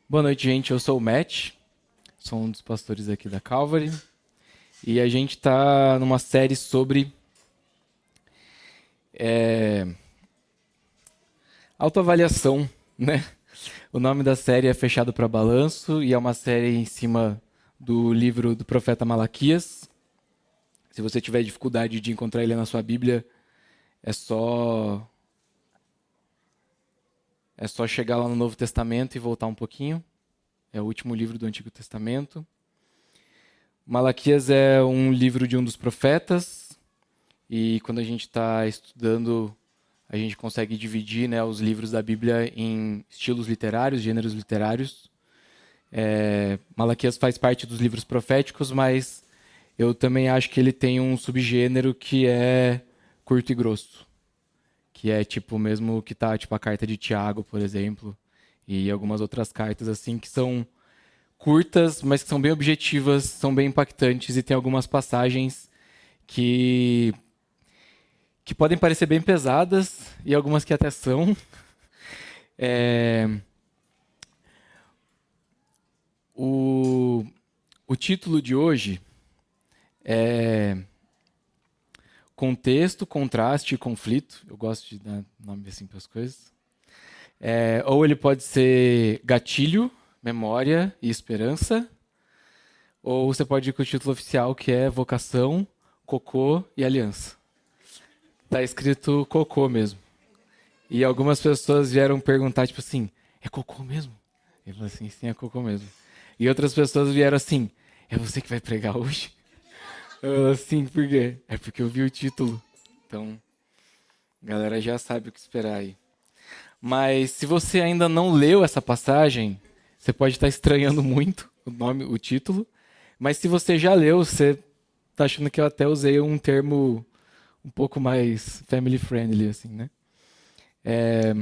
Boa noite, gente. Eu sou o Matt, sou um dos pastores aqui da Calvary. E a gente está numa série sobre autoavaliação, né? O nome da série é Fechado para Balanço e é uma série em cima do livro do profeta Malaquias. Se você tiver dificuldade de encontrar ele na sua Bíblia, é só chegar lá no Novo Testamento e voltar um pouquinho. É o último livro do Antigo Testamento. Malaquias é um livro de um dos profetas. E quando a gente está estudando, a gente consegue dividir, né, os livros da Bíblia em estilos literários, gêneros literários. Malaquias faz parte dos livros proféticos, mas eu também acho que ele tem um subgênero que é curto e grosso, que é tipo mesmo que tá tipo a carta de Tiago, por exemplo, e algumas outras cartas assim que são curtas, mas que são bem objetivas, são bem impactantes e tem algumas passagens que podem parecer bem pesadas e algumas que até são. É, o, o título de hoje é Contexto, Contraste e Conflito. Eu gosto de dar nome assim para as coisas. Ou ele pode ser Gatilho, Memória e Esperança. Ou você pode ir com o título oficial que é Vocação, Cocô e Aliança. Tá escrito Cocô mesmo. E algumas pessoas vieram perguntar, tipo assim, é cocô mesmo? Ele falou assim, sim, é cocô mesmo. E outras pessoas vieram assim, é você que vai pregar hoje? Eu falei assim, por quê? É porque eu vi o título. Então, a galera já sabe o que esperar aí. Mas se você ainda não leu essa passagem, você pode estar estranhando muito o nome, o título. Mas se você já leu, você está achando que eu até usei um termo um pouco mais family friendly, assim, né? É,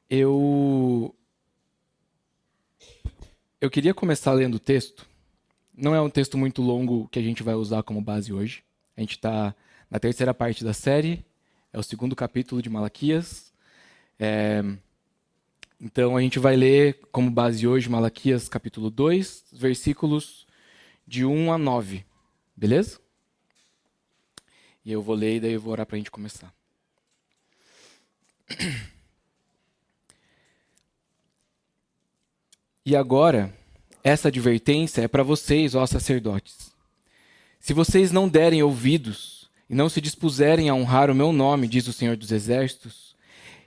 eu Eu queria começar lendo o texto. Não é um texto muito longo que a gente vai usar como base hoje. A gente está na terceira parte da série, é o segundo capítulo de Malaquias. Então a gente vai ler como base hoje Malaquias capítulo 2, versículos de 1 a 9. Beleza? E eu vou ler e daí eu vou orar para a gente começar. E agora, essa advertência é para vocês, ó sacerdotes. Se vocês não derem ouvidos e não se dispuserem a honrar o meu nome, diz o Senhor dos Exércitos,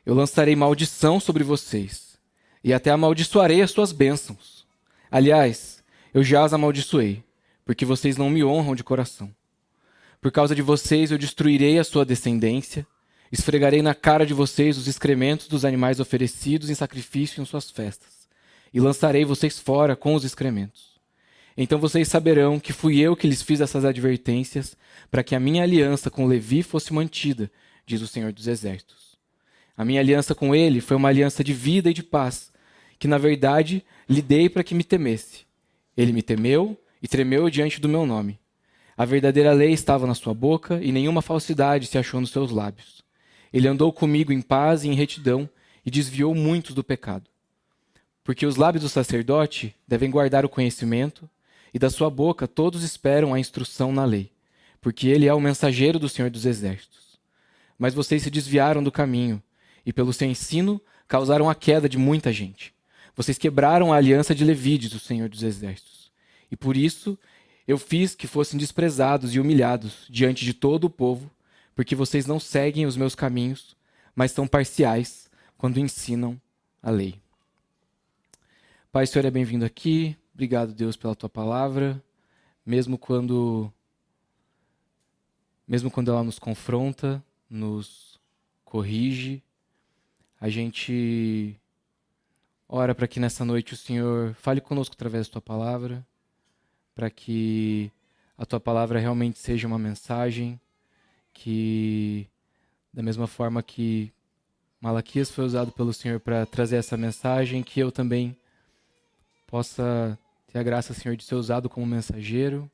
eu lançarei maldição sobre vocês e até amaldiçoarei as suas bênçãos. Aliás, eu já as amaldiçoei, porque vocês não me honram de coração. Por causa de vocês, eu destruirei a sua descendência, esfregarei na cara de vocês os excrementos dos animais oferecidos em sacrifício em suas festas, e lançarei vocês fora com os excrementos. Então vocês saberão que fui eu que lhes fiz essas advertências, para que a minha aliança com Levi fosse mantida, diz o Senhor dos Exércitos. A minha aliança com ele foi uma aliança de vida e de paz, que na verdade lhe dei para que me temesse. Ele me temeu e tremeu diante do meu nome. A verdadeira lei estava na sua boca e nenhuma falsidade se achou nos seus lábios. Ele andou comigo em paz e em retidão e desviou muitos do pecado. Porque os lábios do sacerdote devem guardar o conhecimento e da sua boca todos esperam a instrução na lei, porque ele é o mensageiro do Senhor dos Exércitos. Mas vocês se desviaram do caminho e pelo seu ensino causaram a queda de muita gente. Vocês quebraram a aliança de Levi, diz o Senhor dos Exércitos. E por isso eu fiz que fossem desprezados e humilhados diante de todo o povo, porque vocês não seguem os meus caminhos, mas são parciais quando ensinam a lei. Pai, o Senhor é bem-vindo aqui. Obrigado, Deus, pela tua palavra. Mesmo quando ela nos confronta, nos corrige, a gente ora para que nessa noite o Senhor fale conosco através da tua palavra, para que a tua palavra realmente seja uma mensagem que, da mesma forma que Malaquias foi usado pelo Senhor para trazer essa mensagem, que eu também possa ter a graça, Senhor, de ser usado como mensageiro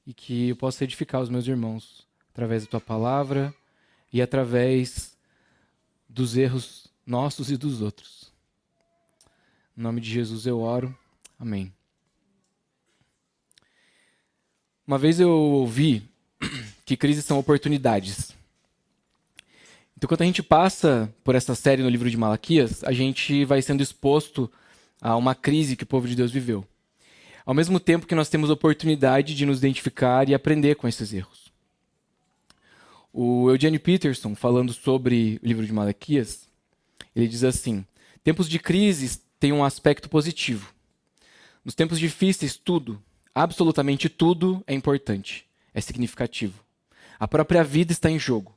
e que eu possa edificar os meus irmãos através da tua palavra e através dos erros nossos e dos outros. Em nome de Jesus eu oro. Amém. Uma vez eu ouvi que crises são oportunidades. Então, quando a gente passa por essa série no livro de Malaquias, a gente vai sendo exposto a uma crise que o povo de Deus viveu. Ao mesmo tempo que nós temos oportunidade de nos identificar e aprender com esses erros. O Eugene Peterson, falando sobre o livro de Malaquias, ele diz assim: tempos de crise têm um aspecto positivo. Nos tempos difíceis, tudo, absolutamente tudo é importante, é significativo. A própria vida está em jogo.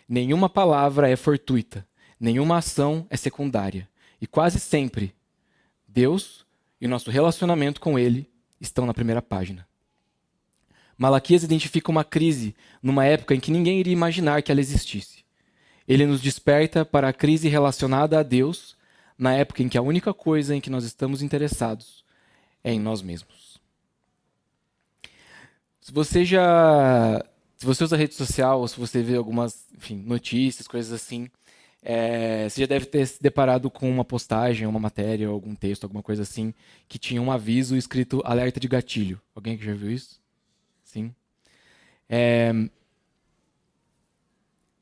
Nenhuma palavra é fortuita, nenhuma ação é secundária. E quase sempre, Deus e o nosso relacionamento com Ele estão na primeira página. Malaquias identifica uma crise numa época em que ninguém iria imaginar que ela existisse. Ele nos desperta para a crise relacionada a Deus, na época em que a única coisa em que nós estamos interessados é em nós mesmos. Se você usa rede social, ou se você vê algumas, notícias, coisas assim, você já deve ter se deparado com uma postagem, uma matéria, algum texto, alguma coisa assim, que tinha um aviso escrito alerta de gatilho. Alguém que já viu isso? Sim.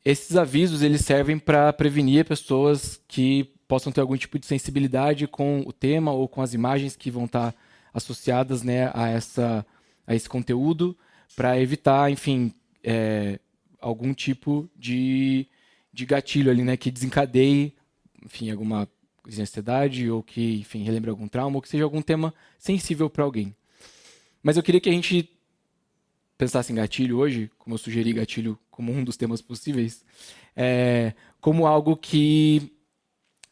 Esses avisos eles servem para prevenir pessoas que possam ter algum tipo de sensibilidade com o tema ou com as imagens que vão estar associadas, né, a esse conteúdo, para evitar, algum tipo de gatilho ali, né, que desencadeie, alguma ansiedade ou que, relembre algum trauma ou que seja algum tema sensível para alguém. Mas eu queria que a gente pensasse em gatilho hoje, como eu sugeri gatilho como um dos temas possíveis, como algo que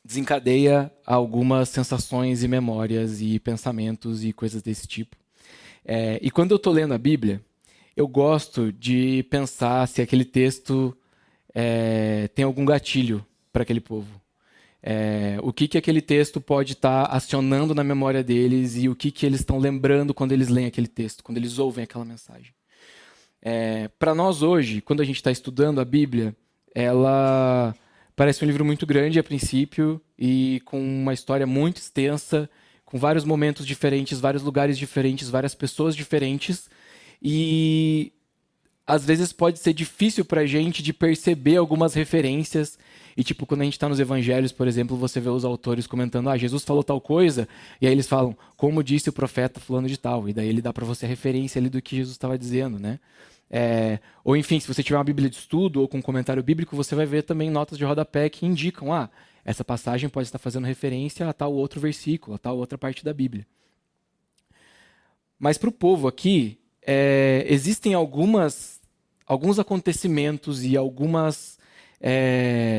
desencadeia algumas sensações e memórias e pensamentos e coisas desse tipo. E quando eu estou lendo a Bíblia, eu gosto de pensar se aquele texto tem algum gatilho para aquele povo. O que aquele texto pode estar acionando na memória deles e o que eles estão lembrando quando eles leem aquele texto, quando eles ouvem aquela mensagem. Para nós hoje, quando a gente está estudando a Bíblia, ela parece um livro muito grande a princípio e com uma história muito extensa, com vários momentos diferentes, vários lugares diferentes, várias pessoas diferentes. E às vezes pode ser difícil para a gente de perceber algumas referências. E tipo, quando a gente está nos evangelhos, por exemplo, você vê os autores comentando, Jesus falou tal coisa, e aí eles falam, como disse o profeta fulano de tal. E daí ele dá para você a referência ali do que Jesus estava dizendo, né? Ou enfim, se você tiver uma Bíblia de estudo ou com um comentário bíblico, você vai ver também notas de rodapé que indicam, essa passagem pode estar fazendo referência a tal outro versículo, a tal outra parte da Bíblia. Mas para o povo aqui, existem alguns acontecimentos e algumas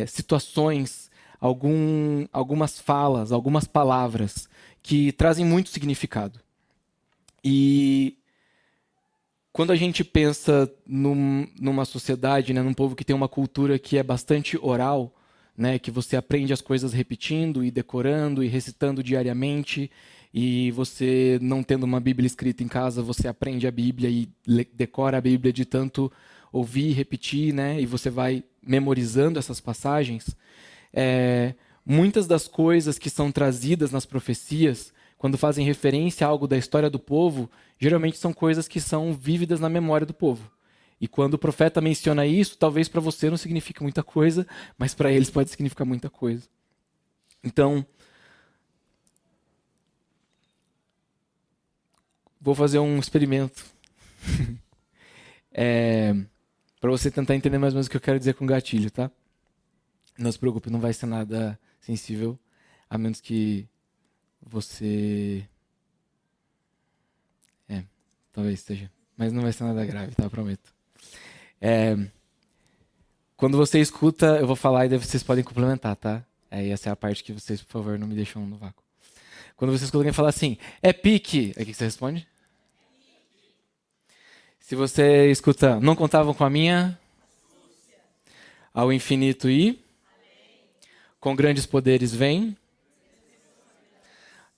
situações, algumas falas, algumas palavras que trazem muito significado. E quando a gente pensa numa sociedade, né, num povo que tem uma cultura que é bastante oral, né, que você aprende as coisas repetindo e decorando e recitando diariamente, e você não tendo uma Bíblia escrita em casa, você aprende a Bíblia e decora a Bíblia de tanto ouvir e repetir, né, e você vai memorizando essas passagens. Muitas das coisas que são trazidas nas profecias, quando fazem referência a algo da história do povo, geralmente são coisas que são vívidas na memória do povo. E quando o profeta menciona isso, talvez para você não signifique muita coisa, mas para eles pode significar muita coisa. Então, vou fazer um experimento. Para você tentar entender mais ou menos o que eu quero dizer com gatilho, tá? Não se preocupe, não vai ser nada sensível, a menos que você... talvez seja. Mas não vai ser nada grave, tá? Eu prometo. Quando você escuta, eu vou falar e daí vocês podem complementar, tá? Essa é a parte que vocês, por favor, não me deixam no vácuo. Quando você escuta alguém falar assim, é pique, aí o que você responde? Se você escuta, não contavam com a minha, ao infinito e com grandes poderes vem.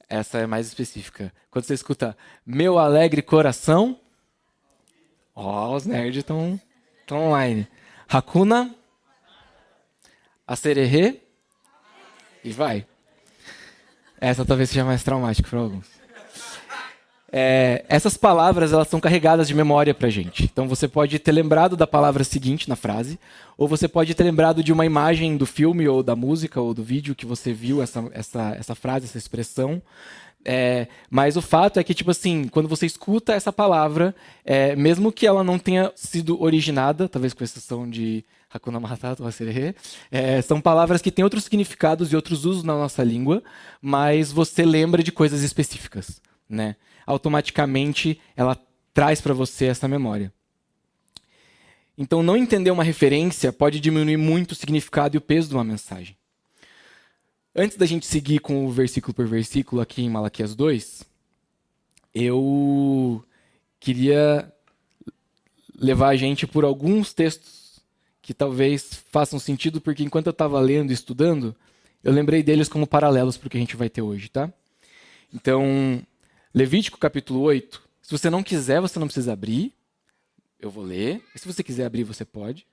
Essa é mais específica. Quando você escuta, meu alegre coração, os nerds estão online. Hakuna, Asererê, E vai. Essa talvez seja mais traumática para alguns. Essas palavras, elas são carregadas de memória pra gente. Então você pode ter lembrado da palavra seguinte na frase, ou você pode ter lembrado de uma imagem do filme, ou da música, ou do vídeo que você viu essa frase, essa expressão. Mas o fato é que, tipo assim, quando você escuta essa palavra, mesmo que ela não tenha sido originada, talvez com exceção de Hakuna Matata, são palavras que têm outros significados e outros usos na nossa língua, mas você lembra de coisas específicas, né? Automaticamente ela traz para você essa memória. Então, não entender uma referência pode diminuir muito o significado e o peso de uma mensagem. Antes da gente seguir com o versículo por versículo aqui em Malaquias 2, eu queria levar a gente por alguns textos que talvez façam sentido, porque enquanto eu estava lendo e estudando, eu lembrei deles como paralelos para o que a gente vai ter hoje, tá? Então, Levítico capítulo 8, se você não quiser, você não precisa abrir, eu vou ler. E se você quiser abrir, você pode.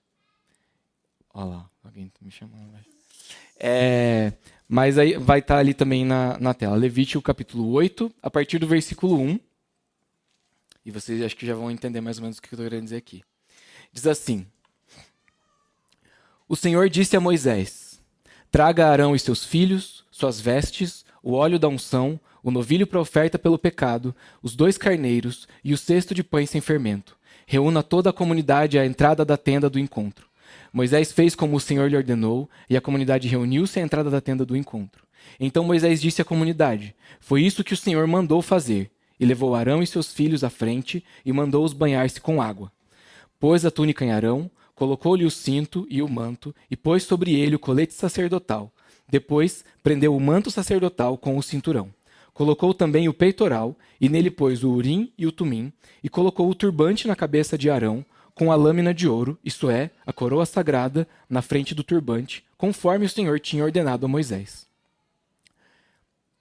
Olha lá, alguém está me chamando. Mas aí vai estar ali também na tela. Levítico capítulo 8, a partir do versículo 1. E vocês acho que já vão entender mais ou menos o que eu estou querendo dizer aqui. Diz assim: O Senhor disse a Moisés: Traga Arão e seus filhos, suas vestes, o óleo da unção, o novilho para oferta pelo pecado, os 2 carneiros e o cesto de pães sem fermento. Reúna toda a comunidade à entrada da tenda do encontro. Moisés fez como o Senhor lhe ordenou, e a comunidade reuniu-se à entrada da tenda do encontro. Então Moisés disse à comunidade: Foi isso que o Senhor mandou fazer. E levou Arão e seus filhos à frente e mandou-os banhar-se com água. Pôs a túnica em Arão, colocou-lhe o cinto e o manto, e pôs sobre ele o colete sacerdotal. Depois prendeu o manto sacerdotal com o cinturão. Colocou também o peitoral, e nele pôs o urim e o tumim, e colocou o turbante na cabeça de Arão, com a lâmina de ouro, isto é, a coroa sagrada, na frente do turbante, conforme o Senhor tinha ordenado a Moisés.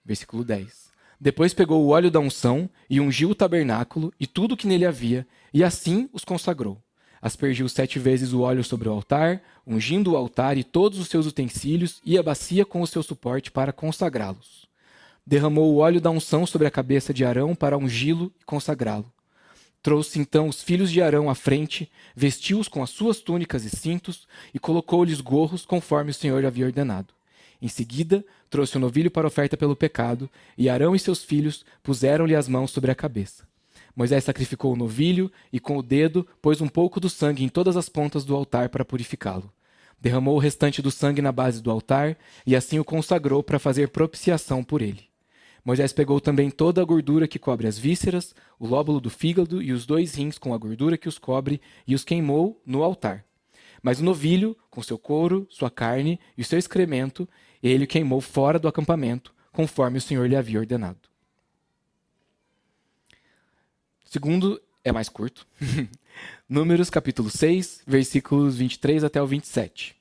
Versículo 10. Depois pegou o óleo da unção e ungiu o tabernáculo e tudo o que nele havia, e assim os consagrou. Aspergiu 7 vezes o óleo sobre o altar, ungindo o altar e todos os seus utensílios e a bacia com o seu suporte para consagrá-los. Derramou o óleo da unção sobre a cabeça de Arão para ungí-lo e consagrá-lo. Trouxe então os filhos de Arão à frente, vestiu-os com as suas túnicas e cintos e colocou-lhes gorros conforme o Senhor lhe havia ordenado. Em seguida, trouxe o novilho para oferta pelo pecado, e Arão e seus filhos puseram-lhe as mãos sobre a cabeça. Moisés sacrificou o novilho e com o dedo pôs um pouco do sangue em todas as pontas do altar para purificá-lo. Derramou o restante do sangue na base do altar e assim o consagrou para fazer propiciação por ele. Moisés pegou também toda a gordura que cobre as vísceras, o lóbulo do fígado e os 2 rins com a gordura que os cobre e os queimou no altar. Mas o novilho, com seu couro, sua carne e o seu excremento, ele queimou fora do acampamento, conforme o Senhor lhe havia ordenado. O segundo é mais curto. Números capítulo 6, versículos 23 até o 27.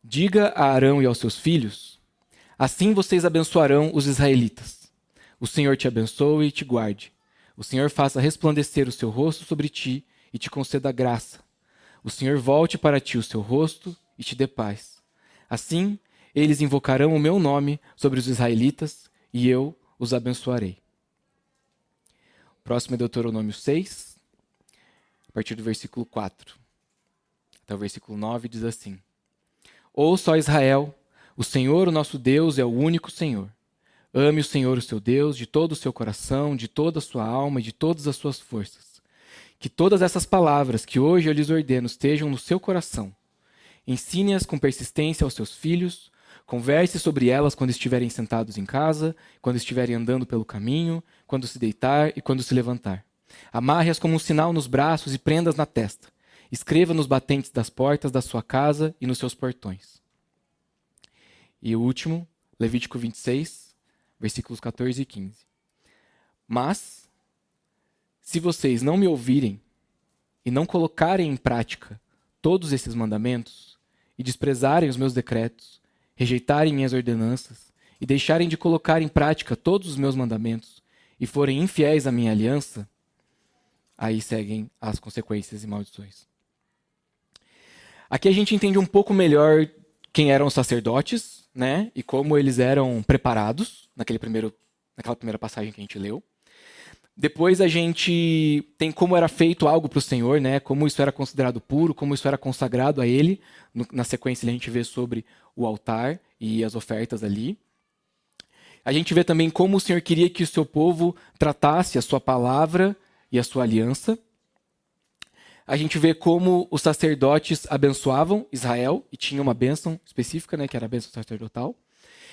Diga a Arão e aos seus filhos: Assim vocês abençoarão os israelitas. O Senhor te abençoe e te guarde. O Senhor faça resplandecer o seu rosto sobre ti e te conceda graça. O Senhor volte para ti o seu rosto e te dê paz. Assim, eles invocarão o meu nome sobre os israelitas e eu os abençoarei. O próximo é Deuteronômio 6, a partir do versículo 4. Até o versículo 9 diz assim: Ouça, ó Israel, o Senhor, o nosso Deus, é o único Senhor. Ame o Senhor, o seu Deus, de todo o seu coração, de toda a sua alma e de todas as suas forças. Que todas essas palavras que hoje eu lhes ordeno estejam no seu coração. Ensine-as com persistência aos seus filhos, converse sobre elas quando estiverem sentados em casa, quando estiverem andando pelo caminho, quando se deitar e quando se levantar. Amarre-as como um sinal nos braços e prenda-as na testa. Escreva nos batentes das portas da sua casa e nos seus portões. E o último, Levítico 26, versículos 14 e 15. Mas, se vocês não me ouvirem e não colocarem em prática todos esses mandamentos, e desprezarem os meus decretos, rejeitarem minhas ordenanças, e deixarem de colocar em prática todos os meus mandamentos, e forem infiéis à minha aliança, aí seguem as consequências e maldições. Aqui a gente entende um pouco melhor quem eram os sacerdotes, né? E como eles eram preparados naquela primeira passagem que a gente leu. Depois a gente tem como era feito algo para o Senhor, né? Como isso era considerado puro, como isso era consagrado a Ele. Na sequência a gente vê sobre o altar e as ofertas ali. A gente vê também como o Senhor queria que o seu povo tratasse a sua palavra e a sua aliança. A gente vê como os sacerdotes abençoavam Israel e tinha uma bênção específica, né, que era a bênção sacerdotal.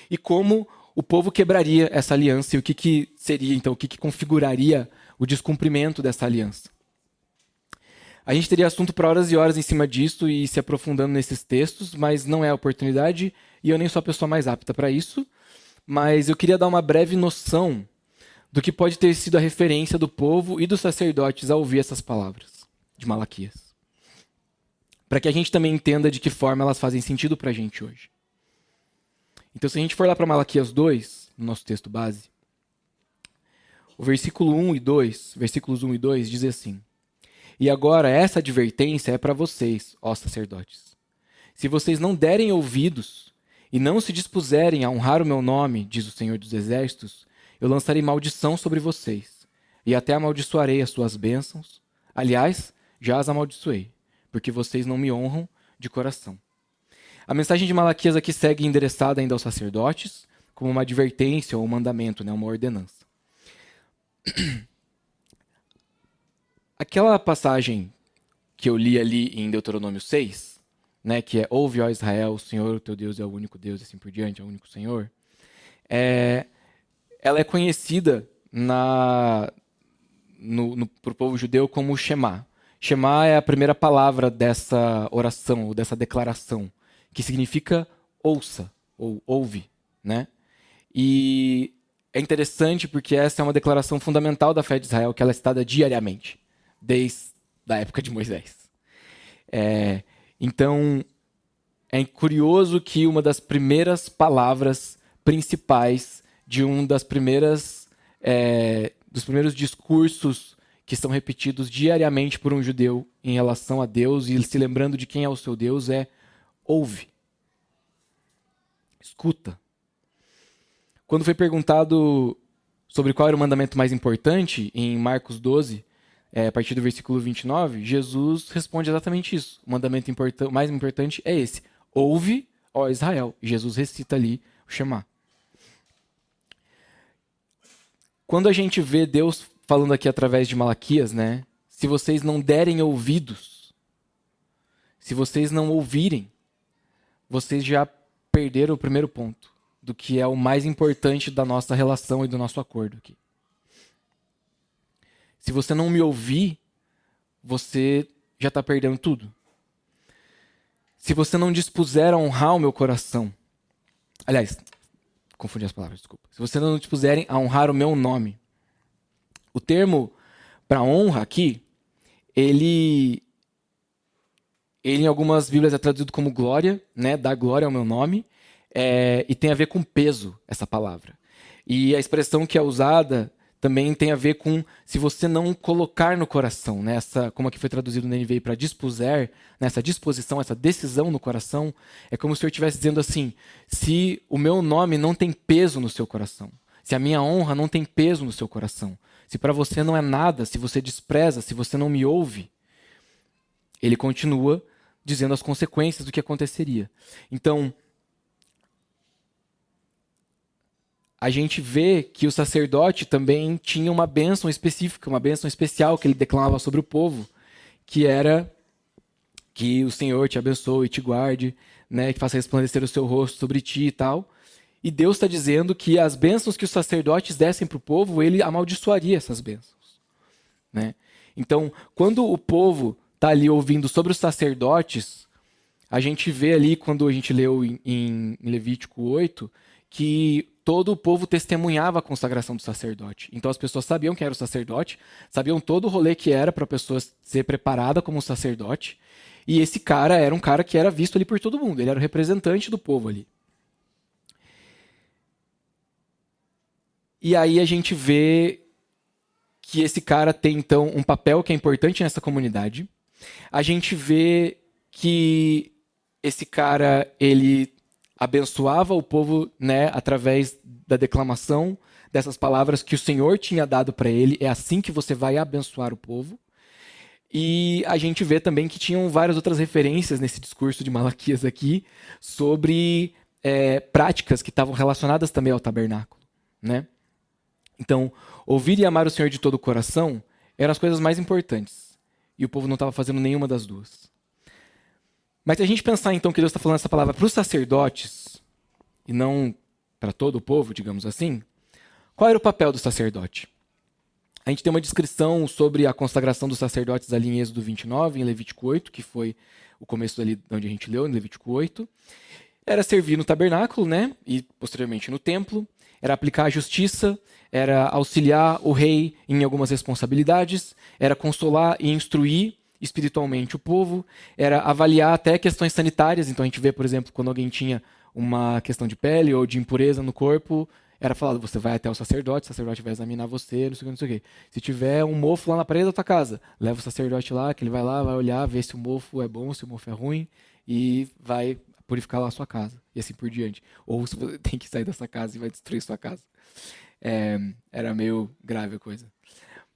E como o povo quebraria essa aliança e o que seria, então, o que configuraria o descumprimento dessa aliança. A gente teria assunto para horas e horas em cima disso e se aprofundando nesses textos, mas não é a oportunidade e eu nem sou a pessoa mais apta para isso. Mas eu queria dar uma breve noção do que pode ter sido a referência do povo e dos sacerdotes ao ouvir essas palavras de Malaquias. Para que a gente também entenda de que forma elas fazem sentido para a gente hoje. Então, se a gente for lá para Malaquias 2, no nosso texto base, o versículos 1 e 2 diz assim: E agora essa advertência é para vocês, ó sacerdotes. Se vocês não derem ouvidos e não se dispuserem a honrar o meu nome, diz o Senhor dos Exércitos, eu lançarei maldição sobre vocês, e até amaldiçoarei as suas bênçãos. Aliás, já as amaldiçoei, porque vocês não me honram de coração. A mensagem de Malaquias aqui segue endereçada ainda aos sacerdotes, como uma advertência ou um mandamento, né, uma ordenança. Aquela passagem que eu li ali em Deuteronômio 6, né, que é ouve, ó Israel, o Senhor, o teu Deus é o único Deus, e assim por diante, é o único Senhor, ela é conhecida pro povo judeu como Shema. Shema é a primeira palavra dessa oração, ou dessa declaração, que significa ouça, ou ouve, né? E é interessante porque essa é uma declaração fundamental da fé de Israel, que ela é citada diariamente, desde a época de Moisés. Então, é curioso que uma das primeiras palavras principais de dos primeiros discursos que são repetidos diariamente por um judeu em relação a Deus e se lembrando de quem é o seu Deus é ouve. Escuta. Quando foi perguntado sobre qual era o mandamento mais importante, em Marcos 12, a partir do versículo 29, Jesus responde exatamente isso. O mandamento mais importante é esse. Ouve, ó Israel. E Jesus recita ali o Shema. Quando a gente vê Deus falando aqui através de Malaquias, né? Se vocês não derem ouvidos, se vocês não ouvirem, vocês já perderam o primeiro ponto do que é o mais importante da nossa relação e do nosso acordo aqui. Se você não me ouvir, você já está perdendo tudo. Se você não dispuser a honrar o meu coração, aliás, confundi as palavras, desculpa. Se você não dispuserem a honrar o meu nome, o termo para honra aqui, ele em algumas Bíblias é traduzido como glória, né? Dar glória ao meu nome. E tem a ver com peso, essa palavra. E a expressão que é usada também tem a ver com se você não colocar no coração, né? Como aqui foi traduzido no NVI para dispuser, nessa disposição, essa decisão no coração, é como se o Senhor estivesse dizendo assim, se o meu nome não tem peso no seu coração, se a minha honra não tem peso no seu coração, se para você não é nada, se você despreza, se você não me ouve, ele continua dizendo as consequências do que aconteceria. Então, a gente vê que o sacerdote também tinha uma bênção específica, uma bênção especial que ele declamava sobre o povo, que era que o Senhor te abençoe e te guarde, né, que faça resplandecer o seu rosto sobre ti e tal. E Deus está dizendo que as bênçãos que os sacerdotes dessem para o povo, ele amaldiçoaria essas bênçãos, né? Então, quando o povo está ali ouvindo sobre os sacerdotes, a gente vê ali, quando a gente leu em Levítico 8, que todo o povo testemunhava a consagração do sacerdote. Então as pessoas sabiam quem era o sacerdote, sabiam todo o rolê que era para a pessoa ser preparada como sacerdote. E esse cara era um cara que era visto ali por todo mundo. Ele era o representante do povo ali. E aí a gente vê que esse cara tem, então, um papel que é importante nessa comunidade. A gente vê que esse cara, ele abençoava o povo, né, através da declamação dessas palavras que o Senhor tinha dado para ele. É assim que você vai abençoar o povo. E a gente vê também que tinham várias outras referências nesse discurso de Malaquias aqui sobre práticas que estavam relacionadas também ao tabernáculo, né? Então, ouvir e amar o Senhor de todo o coração eram as coisas mais importantes. E o povo não estava fazendo nenhuma das duas. Mas se a gente pensar então que Deus está falando essa palavra para os sacerdotes e não para todo o povo, digamos assim, qual era o papel do sacerdote? A gente tem uma descrição sobre a consagração dos sacerdotes ali em Êxodo 29, em Levítico 8, que foi o começo ali onde a gente leu, em Levítico 8. Era servir no tabernáculo, né? E posteriormente no templo. Era aplicar a justiça, era auxiliar o rei em algumas responsabilidades, era consolar e instruir espiritualmente o povo, era avaliar até questões sanitárias. Então a gente vê, por exemplo, quando alguém tinha uma questão de pele ou de impureza no corpo, era falado, você vai até o sacerdote vai examinar você, não sei o que, não sei o que. Se tiver um mofo lá na parede da tua casa, leva o sacerdote lá, que ele vai lá, vai olhar, ver se o mofo é bom, se o mofo é ruim, e vai purificar lá a sua casa, e assim por diante. Ou se você tem que sair dessa casa e vai destruir sua casa. Era meio grave a coisa.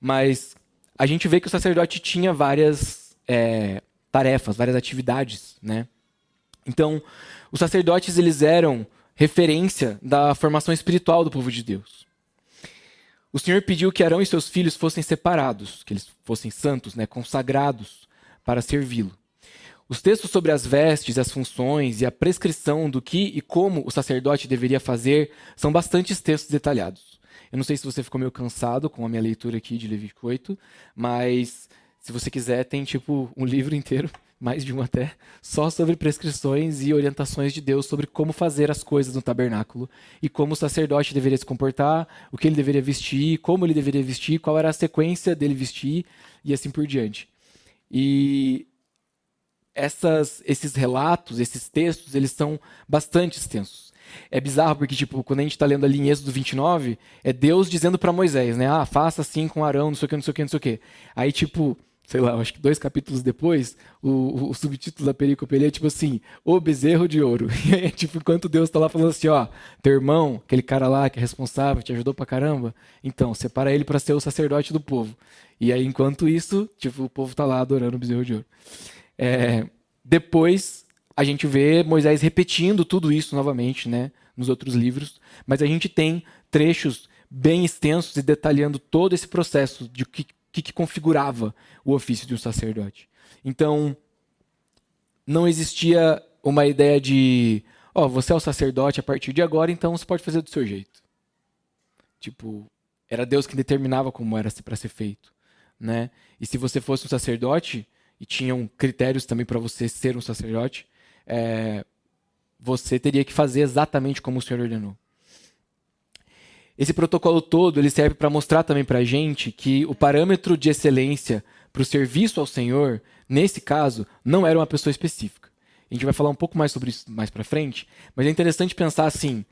Mas a gente vê que o sacerdote tinha várias tarefas, várias atividades, né? Então, os sacerdotes, eles eram referência da formação espiritual do povo de Deus. O Senhor pediu que Arão e seus filhos fossem separados, que eles fossem santos, né, consagrados para servi-lo. Os textos sobre as vestes, as funções e a prescrição do que e como o sacerdote deveria fazer são bastante textos detalhados. Eu não sei se você ficou meio cansado com a minha leitura aqui de Levítico 8, mas se você quiser, tem tipo um livro inteiro, mais de um até, só sobre prescrições e orientações de Deus sobre como fazer as coisas no tabernáculo e como o sacerdote deveria se comportar, o que ele deveria vestir, como ele deveria vestir, qual era a sequência dele vestir e assim por diante. E esses relatos, esses textos, eles são bastante extensos. É bizarro porque, tipo, quando a gente está lendo ali em Êxodo 29, é Deus dizendo para Moisés, né? Ah, faça assim com Arão, não sei o que, não sei o que, não sei o que. Aí, tipo, sei lá, acho que 2 capítulos depois, o subtítulo da perícope é tipo assim, o bezerro de ouro. E aí, tipo, enquanto Deus tá lá falando assim, ó, teu irmão, aquele cara lá que é responsável, te ajudou pra caramba, então, separa ele para ser o sacerdote do povo. E aí, enquanto isso, tipo, o povo tá lá adorando o bezerro de ouro. Depois, a gente vê Moisés repetindo tudo isso novamente, né, nos outros livros, mas a gente tem trechos bem extensos e detalhando todo esse processo de que configurava o ofício de um sacerdote. Então, não existia uma ideia de, você é o sacerdote a partir de agora, então você pode fazer do seu jeito. Tipo, era Deus que determinava como era para ser feito, né? E se você fosse um sacerdote e tinham critérios também para você ser um sacerdote, você teria que fazer exatamente como o Senhor ordenou. Esse protocolo todo ele serve para mostrar também para a gente que o parâmetro de excelência para o serviço ao Senhor, nesse caso, não era uma pessoa específica. A gente vai falar um pouco mais sobre isso mais para frente, mas é interessante pensar assim,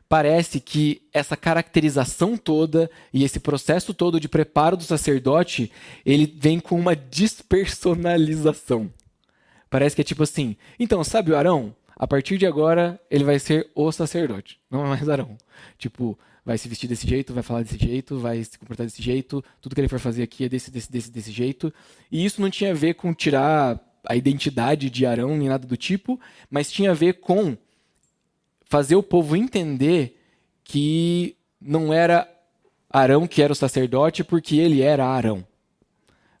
parece que essa caracterização toda e esse processo todo de preparo do sacerdote, ele vem com uma despersonalização. Parece que é tipo assim, então, sabe o Arão? A partir de agora, ele vai ser o sacerdote, não é mais Arão. Tipo, vai se vestir desse jeito, vai falar desse jeito, vai se comportar desse jeito, tudo que ele for fazer aqui é desse jeito. E isso não tinha a ver com tirar a identidade de Arão nem nada do tipo, mas tinha a ver com fazer o povo entender que não era Arão que era o sacerdote porque ele era Arão,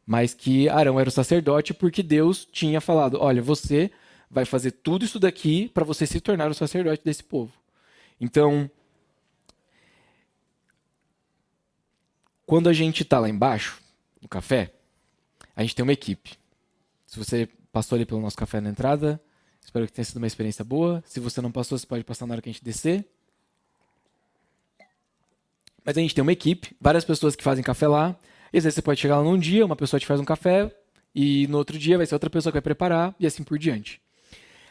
mas que Arão era o sacerdote porque Deus tinha falado, olha, você vai fazer tudo isso daqui para você se tornar o sacerdote desse povo. Então, quando a gente está lá embaixo, no café, a gente tem uma equipe. Se você passou ali pelo nosso café na entrada, espero que tenha sido uma experiência boa. Se você não passou, você pode passar na hora que a gente descer. Mas a gente tem uma equipe, várias pessoas que fazem café lá. E às vezes você pode chegar lá num dia, uma pessoa te faz um café, e no outro dia vai ser outra pessoa que vai preparar, e assim por diante.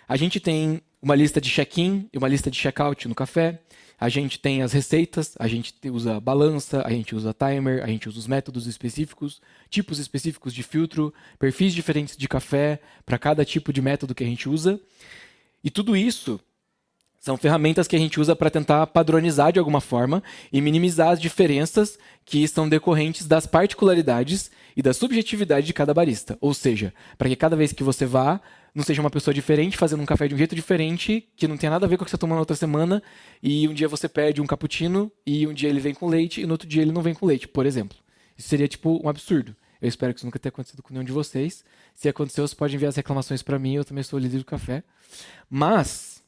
A gente tem uma lista de check-in e uma lista de check-out no café. A gente tem as receitas, a gente usa balança, a gente usa timer, a gente usa os métodos específicos, tipos específicos de filtro, perfis diferentes de café para cada tipo de método que a gente usa. E tudo isso são ferramentas que a gente usa para tentar padronizar de alguma forma e minimizar as diferenças que são decorrentes das particularidades e da subjetividade de cada barista. Ou seja, para que cada vez que você vá, não seja uma pessoa diferente fazendo um café de um jeito diferente, que não tenha nada a ver com o que você tomou na outra semana, e um dia você pede um cappuccino, e um dia ele vem com leite, e no outro dia ele não vem com leite, por exemplo. Isso seria tipo um absurdo. Eu espero que isso nunca tenha acontecido com nenhum de vocês. Se aconteceu, você pode enviar as reclamações para mim, eu também sou o líder do café. Mas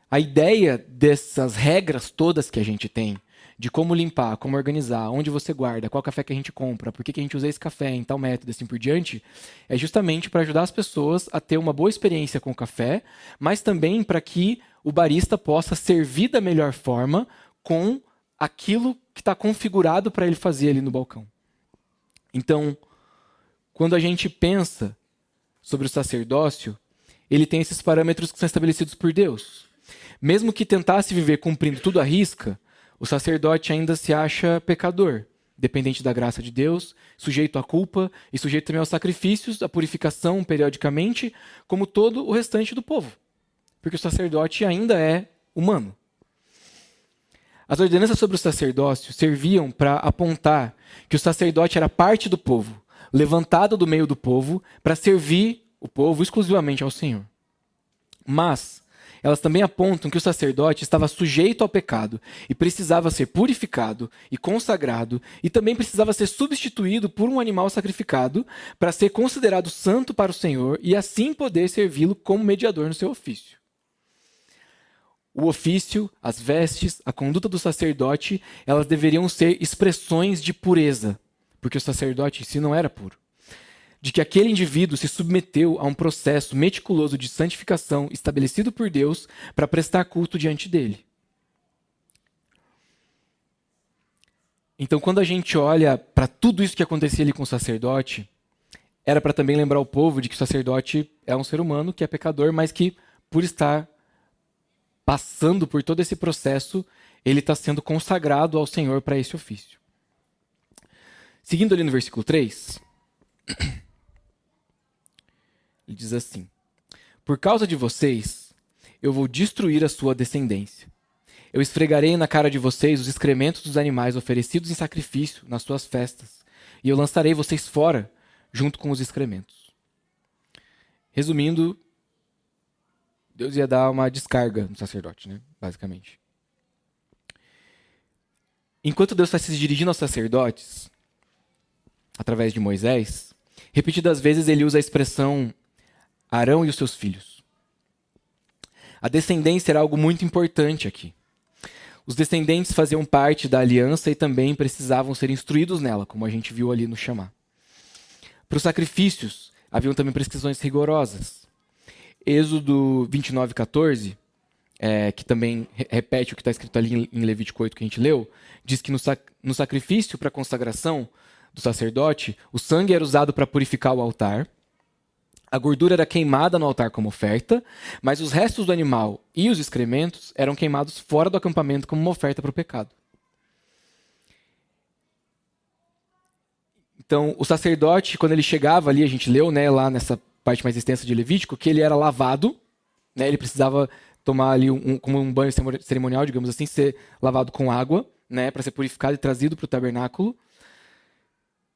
a ideia dessas regras todas que a gente tem, de como limpar, como organizar, onde você guarda, qual café que a gente compra, por que a gente usa esse café em tal método, assim por diante, é justamente para ajudar as pessoas a ter uma boa experiência com o café, mas também para que o barista possa servir da melhor forma com aquilo que está configurado para ele fazer ali no balcão. Então, quando a gente pensa sobre o sacerdócio, ele tem esses parâmetros que são estabelecidos por Deus. Mesmo que tentasse viver cumprindo tudo à risca, o sacerdote ainda se acha pecador, dependente da graça de Deus, sujeito à culpa e sujeito também aos sacrifícios, à purificação periodicamente, como todo o restante do povo. Porque o sacerdote ainda é humano. As ordenanças sobre o sacerdócio serviam para apontar que o sacerdote era parte do povo, levantado do meio do povo, para servir o povo exclusivamente ao Senhor. Mas elas também apontam que o sacerdote estava sujeito ao pecado e precisava ser purificado e consagrado, e também precisava ser substituído por um animal sacrificado para ser considerado santo para o Senhor e assim poder servi-lo como mediador no seu ofício. O ofício, as vestes, a conduta do sacerdote, elas deveriam ser expressões de pureza, porque o sacerdote em si não era puro. De que aquele indivíduo se submeteu a um processo meticuloso de santificação estabelecido por Deus para prestar culto diante dele. Então, quando a gente olha para tudo isso que acontecia ali com o sacerdote, era para também lembrar o povo de que o sacerdote é um ser humano, que é pecador, mas que, por estar passando por todo esse processo, ele está sendo consagrado ao Senhor para esse ofício. Seguindo ali no versículo 3... Ele diz assim: por causa de vocês, eu vou destruir a sua descendência. Eu esfregarei na cara de vocês os excrementos dos animais oferecidos em sacrifício nas suas festas, e eu lançarei vocês fora, junto com os excrementos. Resumindo, Deus ia dar uma descarga no sacerdote, né? Basicamente. Enquanto Deus está se dirigindo aos sacerdotes, através de Moisés, repetidas vezes ele usa a expressão Arão e os seus filhos. A descendência era algo muito importante aqui. Os descendentes faziam parte da aliança e também precisavam ser instruídos nela, como a gente viu ali no Chamá. Para os sacrifícios, haviam também prescrições rigorosas. Êxodo 29:14, que também repete o que está escrito ali em Levítico 8 que a gente leu, diz que no sacrifício para a consagração do sacerdote, o sangue era usado para purificar o altar. A gordura era queimada no altar como oferta, mas os restos do animal e os excrementos eram queimados fora do acampamento como uma oferta para o pecado. Então, o sacerdote, quando ele chegava ali, a gente leu, né, lá nessa parte mais extensa de Levítico, que ele era lavado, né, ele precisava tomar ali como um banho cerimonial, digamos assim, ser lavado com água, né, para ser purificado e trazido para o tabernáculo.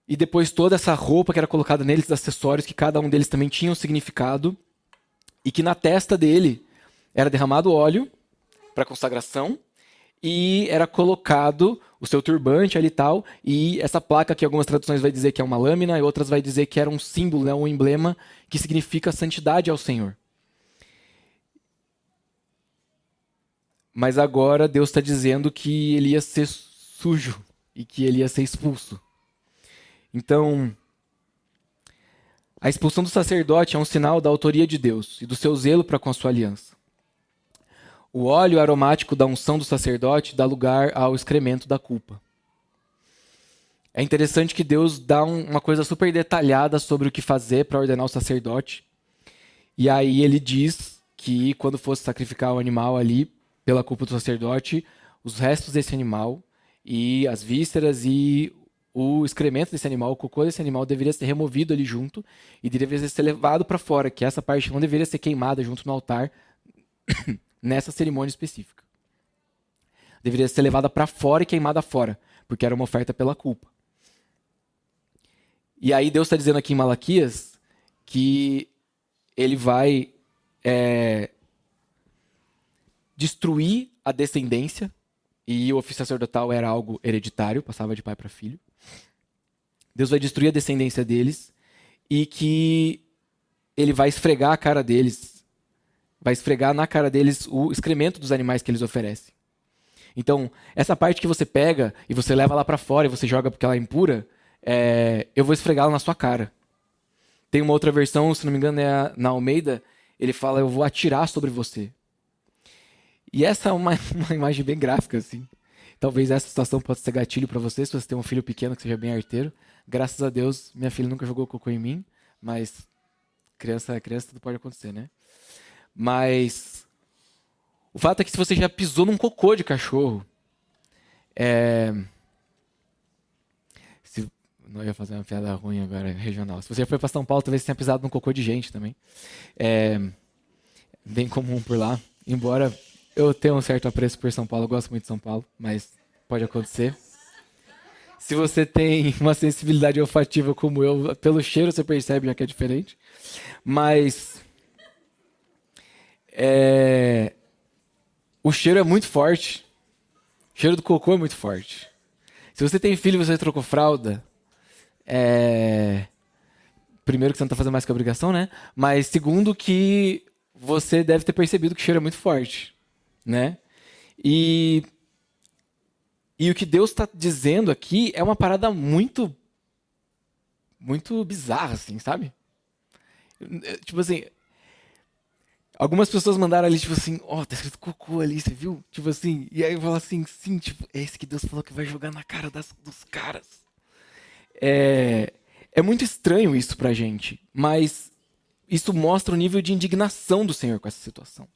E depois toda essa roupa que era colocada neles, acessórios, que cada um deles também tinha um significado, e que na testa dele era derramado óleo para consagração, e era colocado o seu turbante ali e tal, e essa placa que algumas traduções vai dizer que é uma lâmina, e outras vai dizer que era um símbolo, né, um emblema, que significa santidade ao Senhor. Mas agora Deus está dizendo que ele ia ser sujo, e que ele ia ser expulso. Então, a expulsão do sacerdote é um sinal da autoria de Deus e do seu zelo para com a sua aliança. O óleo aromático da unção do sacerdote dá lugar ao excremento da culpa. É interessante que Deus dá uma coisa super detalhada sobre o que fazer para ordenar o sacerdote. E aí ele diz que quando fosse sacrificar o animal ali, pela culpa do sacerdote, os restos desse animal e as vísceras e o excremento desse animal, o cocô desse animal deveria ser removido ali junto e deveria ser levado para fora, que essa parte não deveria ser queimada junto no altar, nessa cerimônia específica. Deveria ser levada para fora e queimada fora, porque era uma oferta pela culpa. E aí Deus está dizendo aqui em Malaquias que ele vai destruir a descendência, e o ofício sacerdotal era algo hereditário, passava de pai para filho. Deus vai destruir a descendência deles e que ele vai esfregar a cara deles, vai esfregar na cara deles o excremento dos animais que eles oferecem. Então, essa parte que você pega e você leva lá para fora e você joga porque ela é impura, eu vou esfregá-la na sua cara. Tem uma outra versão, se não me engano, na Almeida, ele fala, eu vou atirar sobre você. E essa é uma imagem bem gráfica, assim. Talvez essa situação possa ser gatilho para você, se você tem um filho pequeno que seja bem arteiro. Graças a Deus, minha filha nunca jogou cocô em mim, mas criança tudo pode acontecer, né? Mas o fato é que se você já pisou num cocô de cachorro, não ia fazer uma piada ruim agora, regional. Se você já foi para São Paulo, talvez você tenha pisado num cocô de gente também. Bem comum por lá. Embora eu tenha um certo apreço por São Paulo, eu gosto muito de São Paulo, mas pode acontecer. Se você tem uma sensibilidade olfativa como eu, pelo cheiro você percebe já que é diferente. Mas o cheiro é muito forte. O cheiro do cocô é muito forte. Se você tem filho e você trocou fralda, primeiro que você não está fazendo mais que a obrigação, né? Mas segundo que você deve ter percebido que o cheiro é muito forte, né? E o que Deus está dizendo aqui é uma parada muito bizarra, assim, sabe? Tipo assim, algumas pessoas mandaram ali, tipo assim, tá escrito cocô ali, você viu? Tipo assim, e aí fala assim, sim, tipo, é esse que Deus falou que vai jogar na cara dos caras. É muito estranho isso pra gente, mas isso mostra o nível de indignação do Senhor com essa situação.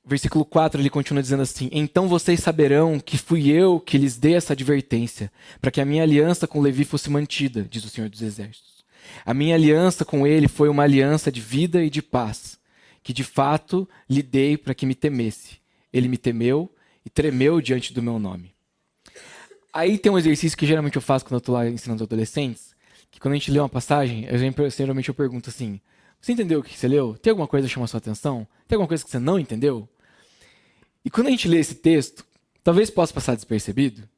Versículo 4, ele continua dizendo assim: então vocês saberão que fui eu que lhes dei essa advertência, para que a minha aliança com Levi fosse mantida, diz o Senhor dos Exércitos. A minha aliança com ele foi uma aliança de vida e de paz, que de fato lhe dei para que me temesse. Ele me temeu e tremeu diante do meu nome. Aí tem um exercício que geralmente eu faço quando eu estou lá ensinando adolescentes, que quando a gente lê uma passagem, geralmente eu pergunto assim: você entendeu o que você leu? Tem alguma coisa que chama a sua atenção? Tem alguma coisa que você não entendeu? E quando a gente lê esse texto, talvez possa passar despercebido,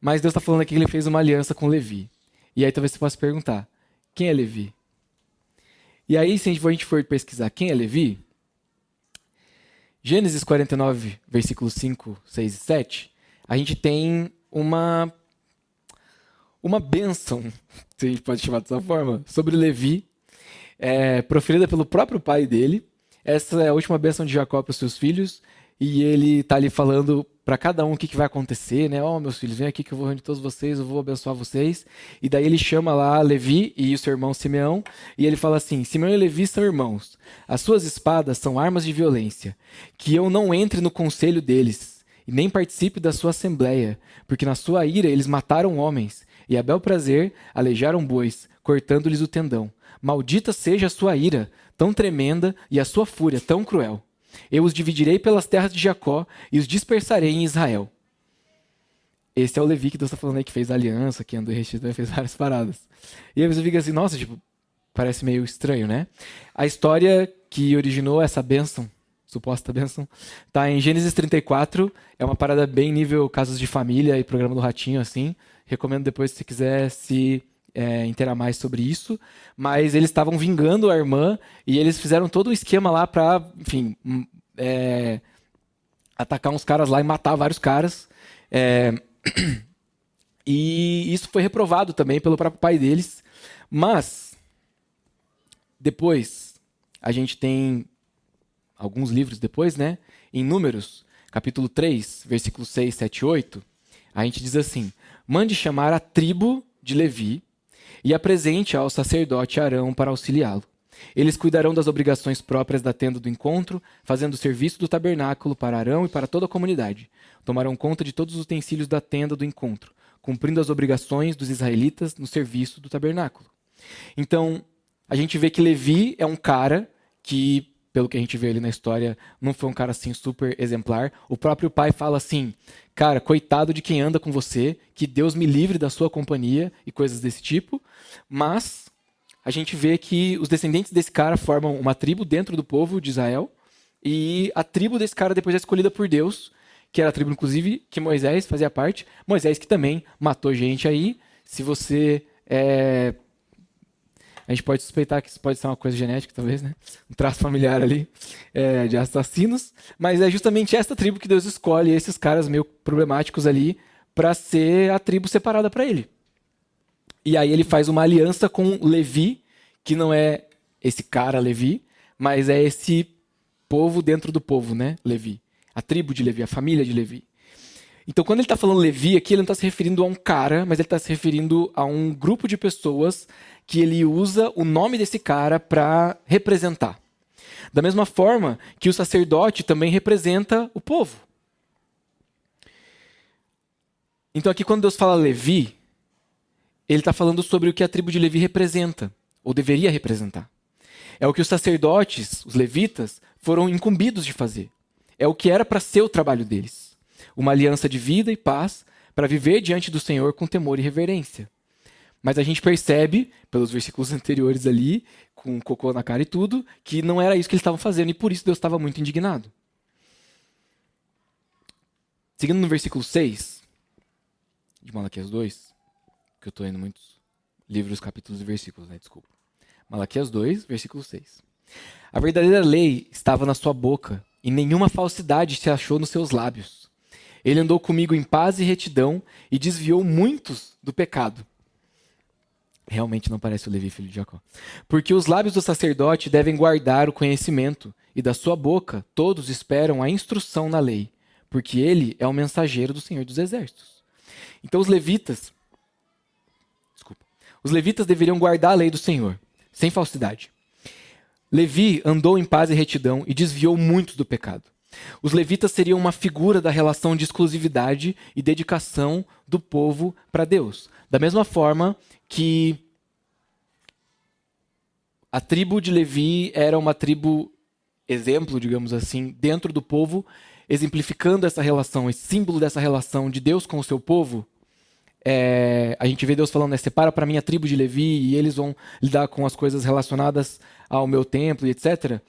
mas Deus está falando aqui que ele fez uma aliança com Levi. E aí talvez você possa perguntar: quem é Levi? E aí, se a gente for pesquisar quem é Levi, Gênesis 49, versículos 5, 6 e 7, a gente tem uma bênção, se a gente pode chamar dessa forma, sobre Levi, proferida pelo próprio pai dele. Essa é a última bênção de Jacó para os seus filhos, e ele está ali falando para cada um o que vai acontecer, né? Meus filhos, vem aqui que eu vou reunir todos vocês, eu vou abençoar vocês. E daí ele chama lá Levi e o seu irmão Simeão, e ele fala assim: Simeão e Levi são irmãos, as suas espadas são armas de violência, que eu não entre no conselho deles, e nem participe da sua assembleia, porque na sua ira eles mataram homens, e a bel prazer aleijaram bois, cortando-lhes o tendão. Maldita seja a sua ira, tão tremenda, e a sua fúria, tão cruel. Eu os dividirei pelas terras de Jacó e os dispersarei em Israel. Esse é o Levi que Deus está falando aí, que fez aliança, que andou em retidão, fez várias paradas. E aí você fica assim, nossa, tipo, parece meio estranho, né? A história que originou essa bênção, suposta bênção, tá em Gênesis 34, é uma parada bem nível Casos de Família e Programa do Ratinho, assim. Recomendo depois, se você quiser se inteirar mais sobre isso, mas eles estavam vingando a irmã e eles fizeram todo um esquema lá para, enfim, atacar uns caras lá e matar vários caras. E isso foi reprovado também pelo próprio pai deles. Mas depois a gente tem alguns livros depois, né? Em Números, capítulo 3, versículos 6, 7 e 8, a gente diz assim: mande chamar a tribo de Levi e apresente ao sacerdote Arão para auxiliá-lo. Eles cuidarão das obrigações próprias da tenda do encontro, fazendo o serviço do tabernáculo para Arão e para toda a comunidade. Tomarão conta de todos os utensílios da tenda do encontro, cumprindo as obrigações dos israelitas no serviço do tabernáculo. Então, a gente vê que Levi é um cara que, pelo que a gente vê ali na história, não foi um cara assim super exemplar. O próprio pai fala assim, cara, coitado de quem anda com você, que Deus me livre da sua companhia e coisas desse tipo. Mas a gente vê que os descendentes desse cara formam uma tribo dentro do povo de Israel, e a tribo desse cara depois é escolhida por Deus, que era a tribo, inclusive, que Moisés fazia parte. Moisés que também matou gente aí. Se você... A gente pode suspeitar que isso pode ser uma coisa genética, talvez, né? Um traço familiar ali de assassinos. Mas é justamente essa tribo que Deus escolhe, esses caras meio problemáticos ali, para ser a tribo separada para ele. E aí ele faz uma aliança com Levi, que não é esse cara Levi, mas é esse povo dentro do povo, né? Levi. A tribo de Levi, a família de Levi. Então, quando ele está falando Levi aqui, ele não está se referindo a um cara, mas ele está se referindo a um grupo de pessoas que ele usa o nome desse cara para representar. Da mesma forma que o sacerdote também representa o povo. Então, aqui, quando Deus fala Levi, ele está falando sobre o que a tribo de Levi representa, ou deveria representar. É o que os sacerdotes, os levitas, foram incumbidos de fazer. É o que era para ser o trabalho deles. Uma aliança de vida e paz para viver diante do Senhor com temor e reverência. Mas a gente percebe, pelos versículos anteriores ali, com cocô na cara e tudo, que não era isso que eles estavam fazendo, e por isso Deus estava muito indignado. Seguindo no versículo 6, de Malaquias 2, que eu estou indo muitos livros, capítulos e versículos, né? Desculpa. Malaquias 2, versículo 6. A verdadeira lei estava na sua boca, e nenhuma falsidade se achou nos seus lábios. Ele andou comigo em paz e retidão, e desviou muitos do pecado. Realmente não parece o Levi, filho de Jacó. Porque os lábios do sacerdote devem guardar o conhecimento, e da sua boca todos esperam a instrução na lei, porque ele é o mensageiro do Senhor dos Exércitos. Então os levitas deveriam guardar a lei do Senhor, sem falsidade. Levi andou em paz e retidão e desviou muitos do pecado. Os levitas seriam uma figura da relação de exclusividade e dedicação do povo para Deus. Da mesma forma que a tribo de Levi era uma tribo exemplo, digamos assim, dentro do povo, exemplificando essa relação, esse símbolo dessa relação de Deus com o seu povo. A gente vê Deus falando, né, separa para mim a tribo de Levi e eles vão lidar com as coisas relacionadas ao meu templo, etc.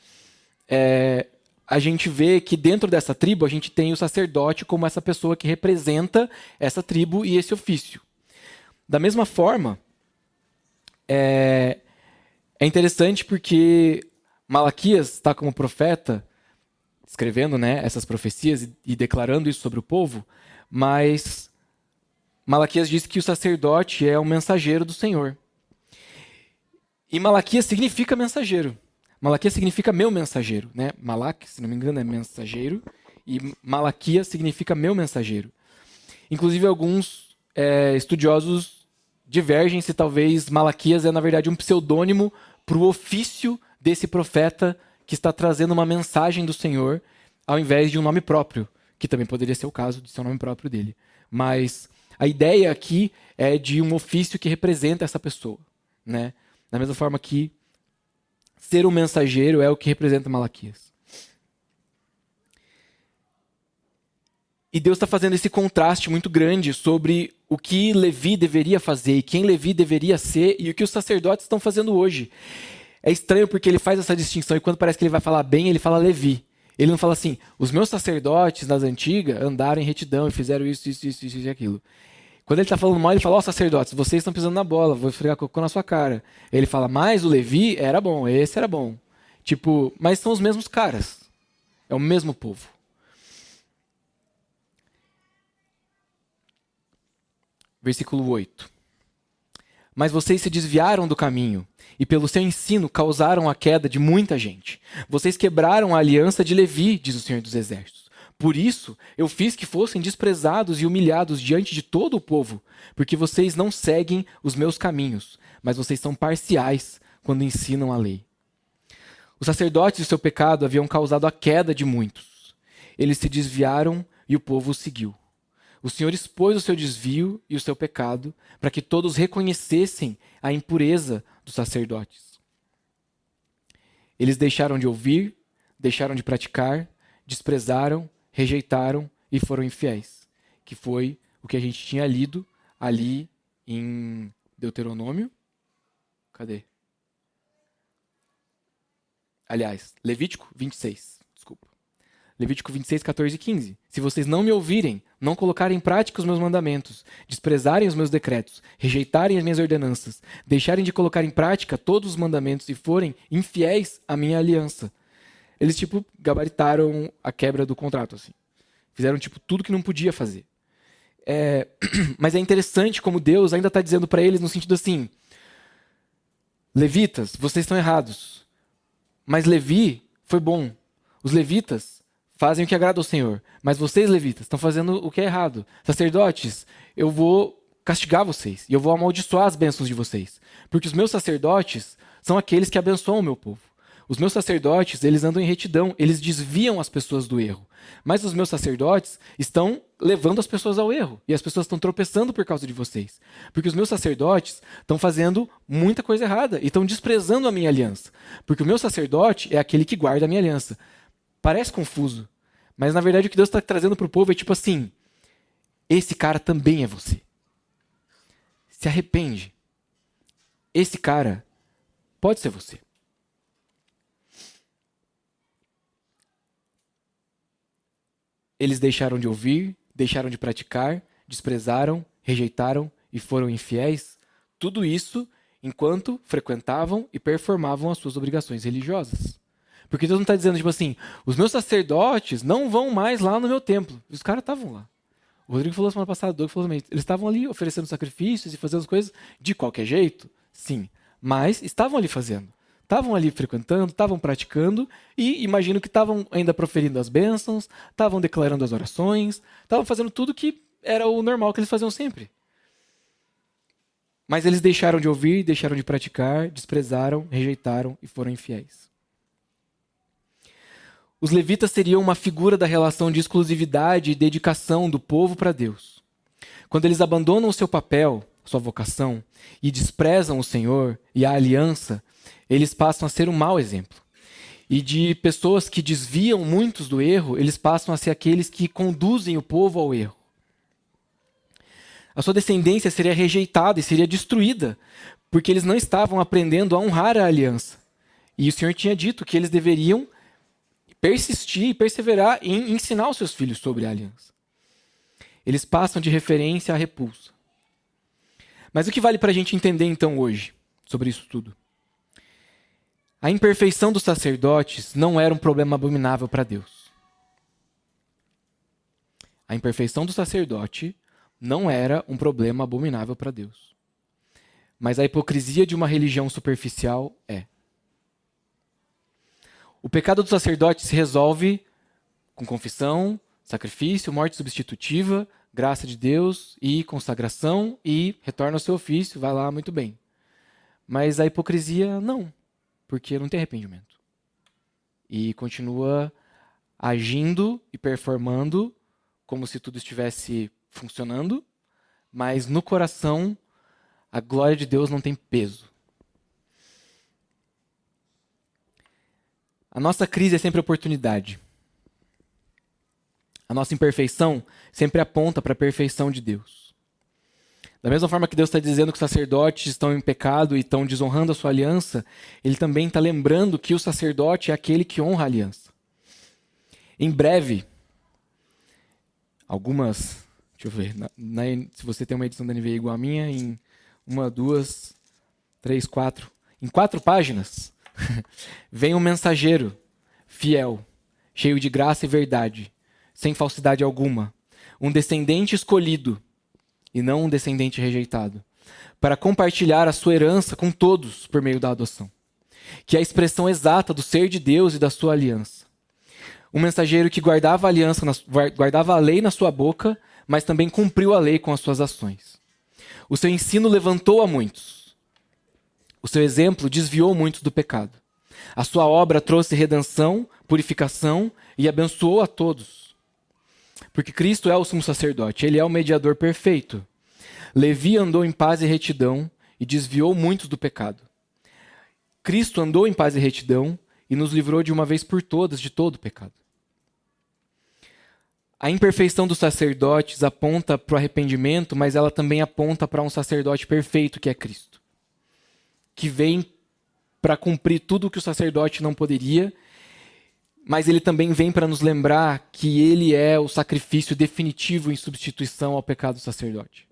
A gente vê que dentro dessa tribo a gente tem o sacerdote como essa pessoa que representa essa tribo e esse ofício. Da mesma forma, é interessante porque Malaquias está como profeta, escrevendo, né, essas profecias e declarando isso sobre o povo, mas Malaquias diz que o sacerdote é o mensageiro do Senhor. E Malaquias significa mensageiro. Malaquias significa meu mensageiro, né? Malak, se não me engano, é mensageiro. E Malaquias significa meu mensageiro. Inclusive, alguns estudiosos divergem se talvez Malaquias é, na verdade, um pseudônimo para o ofício desse profeta que está trazendo uma mensagem do Senhor, ao invés de um nome próprio, que também poderia ser o caso de ser o nome próprio dele. Mas a ideia aqui é de um ofício que representa essa pessoa, né? Da mesma forma que ser um mensageiro é o que representa Malaquias. E Deus está fazendo esse contraste muito grande sobre o que Levi deveria fazer e quem Levi deveria ser e o que os sacerdotes estão fazendo hoje. É estranho porque ele faz essa distinção e quando parece que ele vai falar bem, ele fala Levi. Ele não fala assim, os meus sacerdotes nas antigas andaram em retidão e fizeram isso e aquilo. Quando ele está falando mal, ele fala, sacerdotes, vocês estão pisando na bola, vou esfregar cocô na sua cara. Ele fala, mas o Levi era bom, esse era bom. Tipo, mas são os mesmos caras. É o mesmo povo. Versículo 8. Mas vocês se desviaram do caminho e pelo seu ensino causaram a queda de muita gente. Vocês quebraram a aliança de Levi, diz o Senhor dos Exércitos. Por isso, eu fiz que fossem desprezados e humilhados diante de todo o povo, porque vocês não seguem os meus caminhos, mas vocês são parciais quando ensinam a lei. Os sacerdotes de seu pecado haviam causado a queda de muitos. Eles se desviaram e o povo os seguiu. O Senhor expôs o seu desvio e o seu pecado para que todos reconhecessem a impureza dos sacerdotes. Eles deixaram de ouvir, deixaram de praticar, desprezaram, rejeitaram e foram infiéis. Que foi o que a gente tinha lido ali em Deuteronômio. Cadê? Aliás, Levítico 26. Desculpa. Levítico 26, 14 e 15. Se vocês não me ouvirem, não colocarem em prática os meus mandamentos, desprezarem os meus decretos, rejeitarem as minhas ordenanças, deixarem de colocar em prática todos os mandamentos e forem infiéis à minha aliança. Eles, gabaritaram a quebra do contrato, assim. Fizeram, tudo que não podia fazer. Mas é interessante como Deus ainda está dizendo para eles no sentido assim: levitas, vocês estão errados. Mas Levi foi bom. Os levitas fazem o que agrada ao Senhor. Mas vocês, levitas, estão fazendo o que é errado. Sacerdotes, eu vou castigar vocês. E eu vou amaldiçoar as bênçãos de vocês. Porque os meus sacerdotes são aqueles que abençoam o meu povo. Os meus sacerdotes, eles andam em retidão. Eles desviam as pessoas do erro. Mas os meus sacerdotes estão levando as pessoas ao erro. E as pessoas estão tropeçando por causa de vocês. Porque os meus sacerdotes estão fazendo muita coisa errada. E estão desprezando a minha aliança. Porque o meu sacerdote é aquele que guarda a minha aliança. Parece confuso. Mas na verdade o que Deus está trazendo para o povo é assim: esse cara também é você. Se arrepende. Esse cara pode ser você. Eles deixaram de ouvir, deixaram de praticar, desprezaram, rejeitaram e foram infiéis. Tudo isso enquanto frequentavam e performavam as suas obrigações religiosas. Porque Deus não está dizendo, os meus sacerdotes não vão mais lá no meu templo. Os caras estavam lá. O Rodrigo falou semana passada, o Doug falou também. Eles estavam ali oferecendo sacrifícios e fazendo as coisas de qualquer jeito? Sim. Mas estavam ali fazendo. Estavam ali frequentando, estavam praticando e imagino que estavam ainda proferindo as bênçãos, estavam declarando as orações, estavam fazendo tudo que era o normal que eles faziam sempre. Mas eles deixaram de ouvir, deixaram de praticar, desprezaram, rejeitaram e foram infiéis. Os levitas seriam uma figura da relação de exclusividade e dedicação do povo para Deus. Quando eles abandonam o seu papel, sua vocação, e desprezam o Senhor e a aliança, eles passam a ser um mau exemplo. E de pessoas que desviam muitos do erro, eles passam a ser aqueles que conduzem o povo ao erro. A sua descendência seria rejeitada e seria destruída, porque eles não estavam aprendendo a honrar a aliança. E o Senhor tinha dito que eles deveriam persistir e perseverar em ensinar os seus filhos sobre a aliança. Eles passam de referência à repulsa. Mas o que vale para a gente entender então hoje sobre isso tudo? A imperfeição dos sacerdotes não era um problema abominável para Deus. A imperfeição do sacerdote não era um problema abominável para Deus. Mas a hipocrisia de uma religião superficial é. O pecado do sacerdote se resolve com confissão, sacrifício, morte substitutiva, graça de Deus e consagração e retorna ao seu ofício, vai lá, muito bem. Mas a hipocrisia não, porque não tem arrependimento. E continua agindo e performando como se tudo estivesse funcionando, mas no coração a glória de Deus não tem peso. A nossa crise é sempre oportunidade. A nossa imperfeição sempre aponta para a perfeição de Deus. Da mesma forma que Deus está dizendo que os sacerdotes estão em pecado e estão desonrando a sua aliança, Ele também está lembrando que o sacerdote é aquele que honra a aliança. Em breve, deixa eu ver, se você tem uma edição da NVI igual a minha, em 1, 2, 3, 4, em 4 páginas, vem um mensageiro fiel, cheio de graça e verdade, sem falsidade alguma, um descendente escolhido e não um descendente rejeitado, para compartilhar a sua herança com todos por meio da adoção, que é a expressão exata do ser de Deus e da sua aliança. Um mensageiro que guardava a lei na sua boca, mas também cumpriu a lei com as suas ações. O seu ensino levantou a muitos. O seu exemplo desviou muitos do pecado. A sua obra trouxe redenção, purificação e abençoou a todos. Porque Cristo é o sumo sacerdote, ele é o mediador perfeito. Levi andou em paz e retidão e desviou muitos do pecado. Cristo andou em paz e retidão e nos livrou de uma vez por todas de todo o pecado. A imperfeição dos sacerdotes aponta para o arrependimento, mas ela também aponta para um sacerdote perfeito, que é Cristo, que vem para cumprir tudo o que o sacerdote não poderia, mas ele também vem para nos lembrar que ele é o sacrifício definitivo em substituição ao pecado do sacerdote.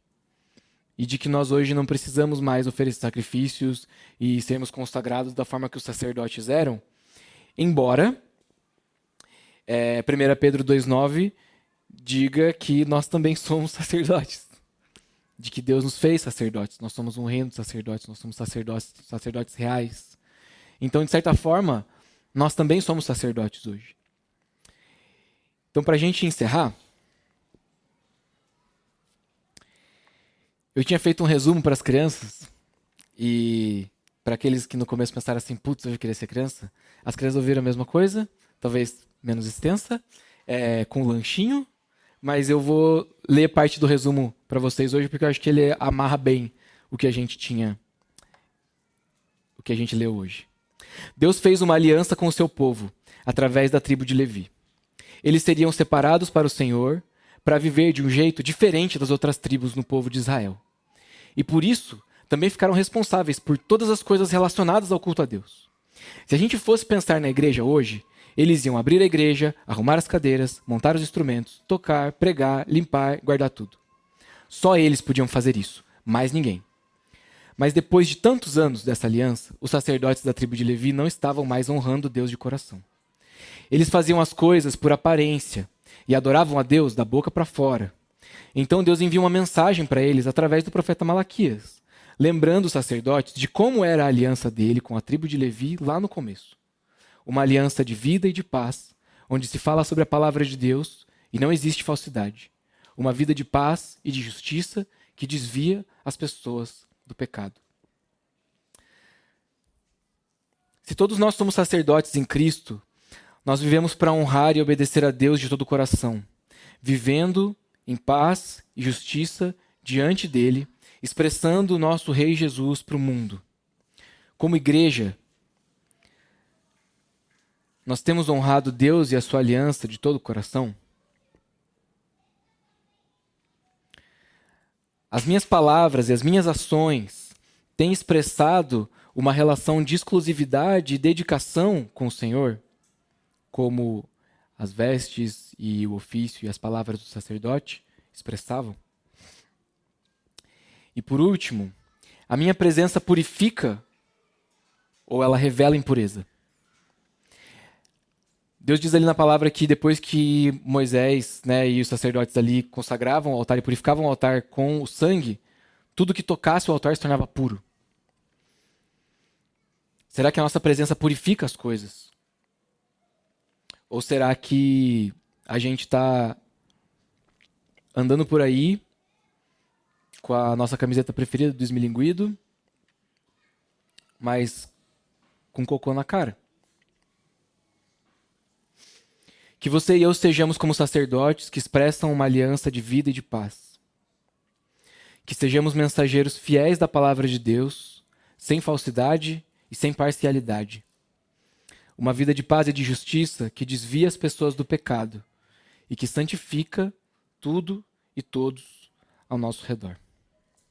E de que nós hoje não precisamos mais oferecer sacrifícios e sermos consagrados da forma que os sacerdotes eram, embora 1 Pedro 2,9 diga que nós também somos sacerdotes. De que Deus nos fez sacerdotes. Nós somos um reino de sacerdotes, nós somos sacerdotes reais. Então, de certa forma, nós também somos sacerdotes hoje. Então, para a gente encerrar, eu tinha feito um resumo para as crianças e para aqueles que no começo pensaram assim, putz, eu queria ser criança, as crianças ouviram a mesma coisa, talvez menos extensa, com um lanchinho, mas eu vou ler parte do resumo para vocês hoje porque eu acho que ele amarra bem o que a gente leu hoje. Deus fez uma aliança com o seu povo, através da tribo de Levi. Eles seriam separados para o Senhor, para viver de um jeito diferente das outras tribos no povo de Israel. E por isso, também ficaram responsáveis por todas as coisas relacionadas ao culto a Deus. Se a gente fosse pensar na igreja hoje, eles iam abrir a igreja, arrumar as cadeiras, montar os instrumentos, tocar, pregar, limpar, guardar tudo. Só eles podiam fazer isso, mais ninguém. Mas depois de tantos anos dessa aliança, os sacerdotes da tribo de Levi não estavam mais honrando Deus de coração. Eles faziam as coisas por aparência e adoravam a Deus da boca para fora. Então Deus envia uma mensagem para eles através do profeta Malaquias, lembrando os sacerdotes de como era a aliança dele com a tribo de Levi lá no começo. Uma aliança de vida e de paz, onde se fala sobre a palavra de Deus e não existe falsidade. Uma vida de paz e de justiça que desvia as pessoas do pecado. Se todos nós somos sacerdotes em Cristo, nós vivemos para honrar e obedecer a Deus de todo o coração, vivendo em paz e justiça diante dele, expressando o nosso Rei Jesus para o mundo. Como igreja, nós temos honrado Deus e a sua aliança de todo o coração? As minhas palavras e as minhas ações têm expressado uma relação de exclusividade e dedicação com o Senhor, como as vestes e o ofício e as palavras do sacerdote expressavam? E por último, a minha presença purifica ou ela revela impureza? Deus diz ali na palavra que depois que Moisés, e os sacerdotes ali consagravam o altar e purificavam o altar com o sangue, tudo que tocasse o altar se tornava puro. Será que a nossa presença purifica as coisas? Ou será que a gente está andando por aí com a nossa camiseta preferida do esmilinguido, mas com cocô na cara? Que você e eu sejamos como sacerdotes que expressam uma aliança de vida e de paz. Que sejamos mensageiros fiéis da palavra de Deus, sem falsidade e sem parcialidade. Uma vida de paz e de justiça que desvia as pessoas do pecado e que santifica tudo e todos ao nosso redor.